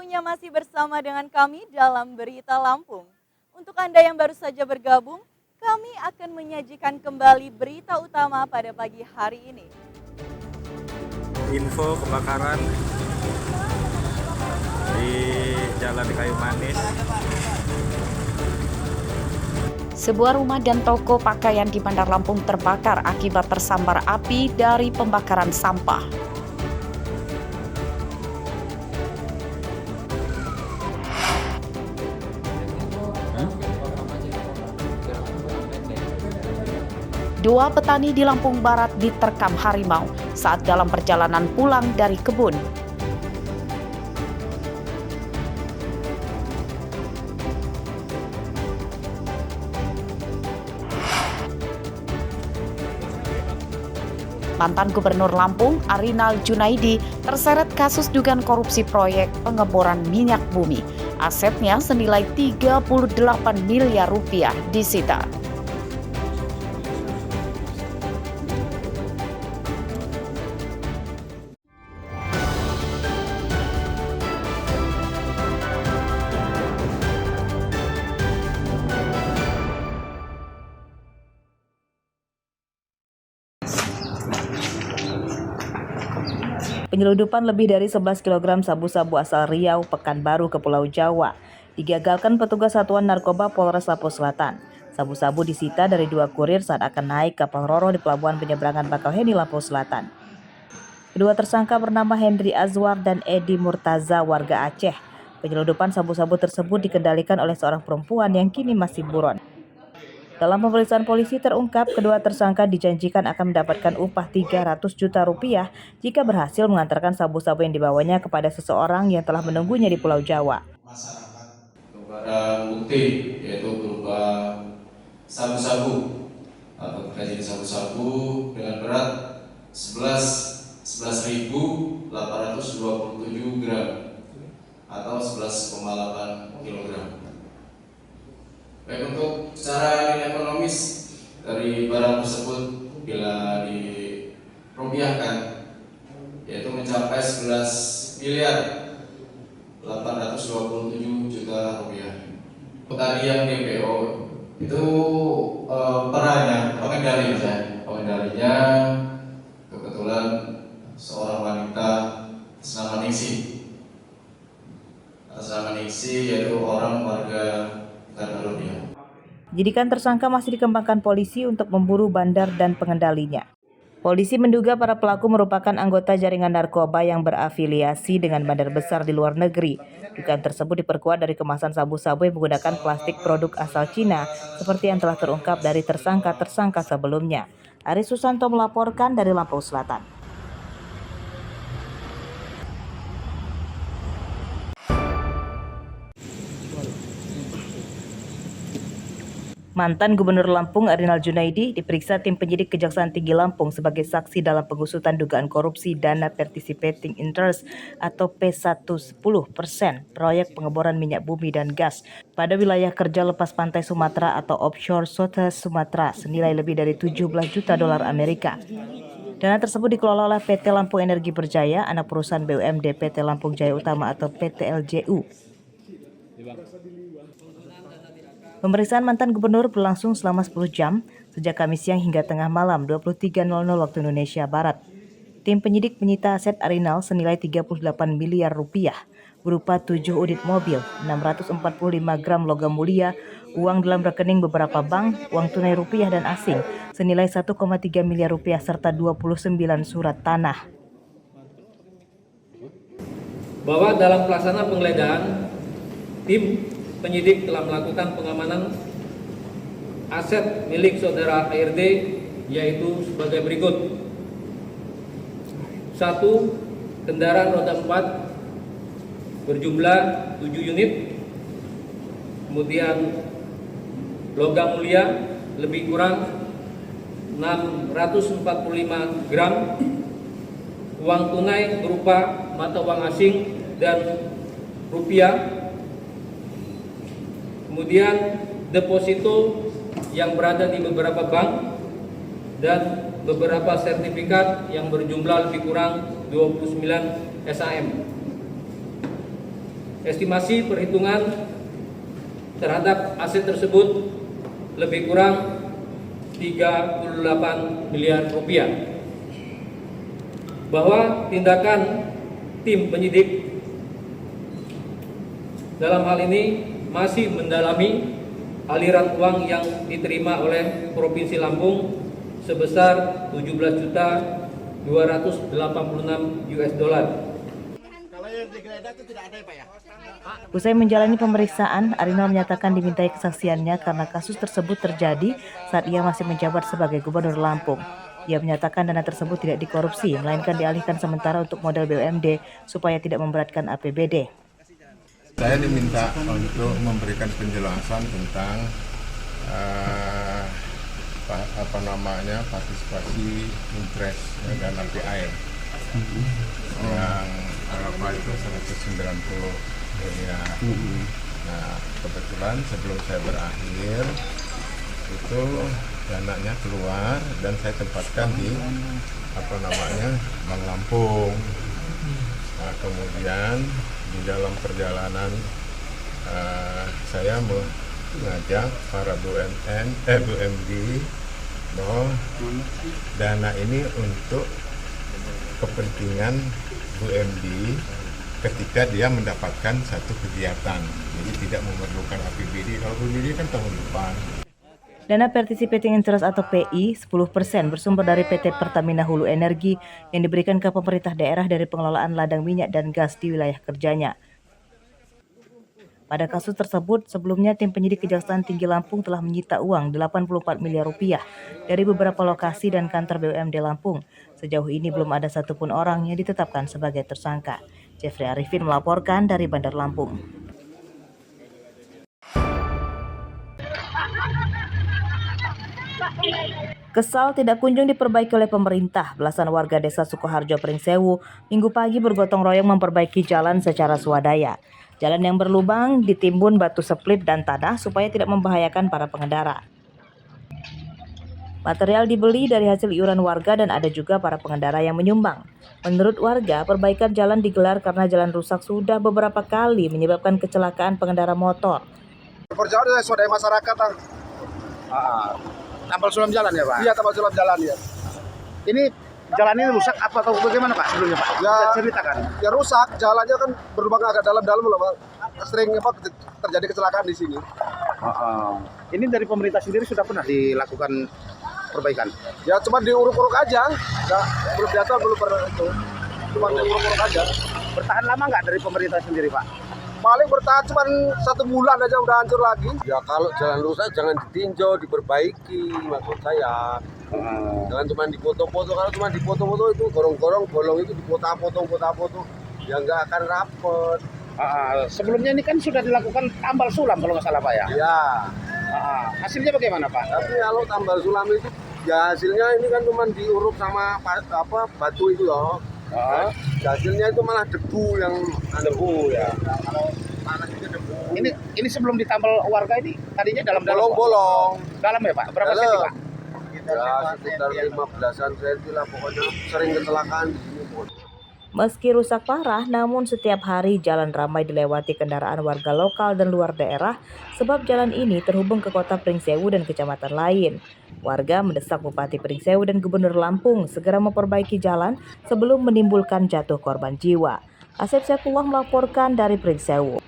waktunya masih bersama dengan kami dalam Berita Lampung. Untuk Anda yang baru saja bergabung, kami akan menyajikan kembali berita utama pada pagi hari ini. Info kebakaran di Jalan Kayu Manis. Sebuah rumah dan toko pakaian di Bandar Lampung terbakar akibat tersambar api dari pembakaran sampah. Dua petani di Lampung Barat diterkam harimau saat dalam perjalanan pulang dari kebun. Mantan Gubernur Lampung, Arinal Junaidi, terseret kasus dugaan korupsi proyek pengeboran minyak bumi. Asetnya senilai 38 miliar rupiah disita. Penyeludupan lebih dari 11 kg sabu-sabu asal Riau, Pekanbaru ke Pulau Jawa digagalkan petugas Satuan Narkoba Polres Lampung Selatan. Sabu-sabu disita dari dua kurir saat akan naik kapal Roro di Pelabuhan Penyeberangan Bakauheni, Lampung Selatan. Kedua tersangka bernama Hendri Azwar dan Edi Murtaza, warga Aceh. Penyeludupan sabu-sabu tersebut dikendalikan oleh seorang perempuan yang kini masih buron. Dalam pemeriksaan polisi terungkap kedua tersangka dijanjikan akan mendapatkan upah 300 juta rupiah jika berhasil mengantarkan sabu-sabu yang dibawanya kepada seseorang yang telah menunggunya di Pulau Jawa. Masyarakat barang bukti yaitu berupa sabu-sabu atau jenis sabu-sabu dengan berat 11.827 gram atau 11,8 kg. Baik, untuk secara nilai ekonomis dari barang tersebut bila dirupiahkan yaitu mencapai 11 miliar 827 juta rupiah. Tadi yang DPO itu perannya pengendalinya kebetulan seorang wanita atas nama Ningsi yaitu orang warga Katalunia. Penyidikan tersangka masih dikembangkan polisi untuk memburu bandar dan pengendalinya. Polisi menduga para pelaku merupakan anggota jaringan narkoba yang berafiliasi dengan bandar besar di luar negeri. Dugaan tersebut diperkuat dari kemasan sabu-sabu yang menggunakan plastik produk asal Cina, seperti yang telah terungkap dari tersangka-tersangka sebelumnya. Ari Susanto melaporkan dari Lampung Selatan. Mantan Gubernur Lampung Arinal Junaidi diperiksa tim penyidik Kejaksaan Tinggi Lampung sebagai saksi dalam pengusutan dugaan korupsi dana participating interest atau P110% proyek pengeboran minyak bumi dan gas pada wilayah kerja lepas pantai Sumatera atau offshore South Sumatera senilai lebih dari 17 juta dolar Amerika. Dana tersebut dikelola oleh PT Lampung Energi Berjaya, anak perusahaan BUMD PT Lampung Jaya Utama atau PT LJU. Pemeriksaan mantan gubernur berlangsung selama 10 jam, sejak Kamis siang hingga tengah malam 23.00 waktu Indonesia Barat. Tim penyidik menyita aset Arinal senilai 38 miliar rupiah, berupa 7 unit mobil, 645 gram logam mulia, uang dalam rekening beberapa bank, uang tunai rupiah dan asing, senilai 1,3 miliar rupiah serta 29 surat tanah. Bahwa dalam pelaksanaan penggeledahan, tim penyidik telah melakukan pengamanan aset milik saudara ARD yaitu sebagai berikut. 1. Kendaraan roda 4 berjumlah 7 unit. Kemudian logam mulia lebih kurang 645 gram. Uang tunai berupa mata uang asing dan rupiah. Kemudian deposito yang berada di beberapa bank dan beberapa sertifikat yang berjumlah lebih kurang 29 SAM. estimasi perhitungan terhadap aset tersebut lebih kurang 38 miliar rupiah. Bahwa tindakan tim penyidik dalam hal ini masih mendalami aliran uang yang diterima oleh Provinsi Lampung sebesar 17.286 US dollar. Usai menjalani pemeriksaan, Arinal menyatakan dimintai kesaksiannya karena kasus tersebut terjadi saat ia masih menjabat sebagai Gubernur Lampung. Ia menyatakan dana tersebut tidak dikorupsi, melainkan dialihkan sementara untuk modal BUMD supaya tidak memberatkan APBD. Saya diminta untuk memberikan penjelasan tentang partisipasi interest dan LPI yang itu 190 miliar. Nah, kebetulan sebelum saya berakhir itu dananya keluar dan saya tempatkan di Bank Lampung. Nah, kemudian di dalam perjalanan saya mengajak para BUMD bahwa dana ini untuk kepentingan BUMD ketika dia mendapatkan satu kegiatan, jadi tidak memerlukan APBD. Kalau APBD kan tahun depan. Dana Participating Interest atau PI 10% bersumber dari PT Pertamina Hulu Energi yang diberikan ke pemerintah daerah dari pengelolaan ladang minyak dan gas di wilayah kerjanya. Pada kasus tersebut, sebelumnya tim penyidik Kejaksaan Tinggi Lampung telah menyita uang 84 miliar rupiah dari beberapa lokasi dan kantor BUMD Lampung. Sejauh ini belum ada satupun orang yang ditetapkan sebagai tersangka. Jeffrey Arifin melaporkan dari Bandar Lampung. Kesal tidak kunjung diperbaiki oleh pemerintah, belasan warga desa Sukoharjo Pringsewu Minggu pagi bergotong royong memperbaiki jalan secara swadaya. Jalan yang berlubang ditimbun batu split dan tanah supaya tidak membahayakan para pengendara. Material dibeli dari hasil iuran warga dan ada juga para pengendara yang menyumbang. Menurut warga, perbaikan jalan digelar karena jalan rusak sudah beberapa kali menyebabkan kecelakaan pengendara motor. Perjalanan dari swadaya masyarakat. Tambal sulam jalan ya Pak? Iya, tambal sulam jalan ya. Ini jalan ini rusak apa atau bagaimana Pak sebelumnya Pak? Ya, bisa ceritakan. Ya rusak, jalannya kan berlubang agak dalam-dalam loh Pak. Sering terjadi kecelakaan di sini. Ini dari pemerintah sendiri sudah pernah dilakukan perbaikan? Ya cuma diuruk-uruk aja. Nggak, belum jatuh, belum pernah itu. Cuma diuruk-uruk aja. Bertahan lama nggak dari pemerintah sendiri Pak? Paling bertahan cuma 1 bulan aja udah hancur lagi. Ya kalau jalan rusak jangan ditinjau, diperbaiki maksud saya. Jangan cuma dipoto-foto, kalau cuma dipoto-foto itu gorong-gorong bolong itu dipoto-foto, ya nggak akan rapet. Sebelumnya ini kan sudah dilakukan tambal sulam kalau nggak salah Pak ya? Iya. Hasilnya bagaimana Pak? Tapi kalau tambal sulam itu ya hasilnya ini kan cuma diuruk sama batu itu loh. Hasilnya itu malah debu yang debu ya. Ini sebelum ditambal warga ini tadinya dalam bolong-bolong. Dalam ya Pak? Berapa senti Pak? Ya sekitar 15-an senti lah, pokoknya sering kecelakaan di sini. Meski rusak parah, namun setiap hari jalan ramai dilewati kendaraan warga lokal dan luar daerah sebab jalan ini terhubung ke kota Pringsewu dan kecamatan lain. Warga mendesak Bupati Pringsewu dan Gubernur Lampung segera memperbaiki jalan sebelum menimbulkan jatuh korban jiwa. Asep Saifullah melaporkan dari Pringsewu.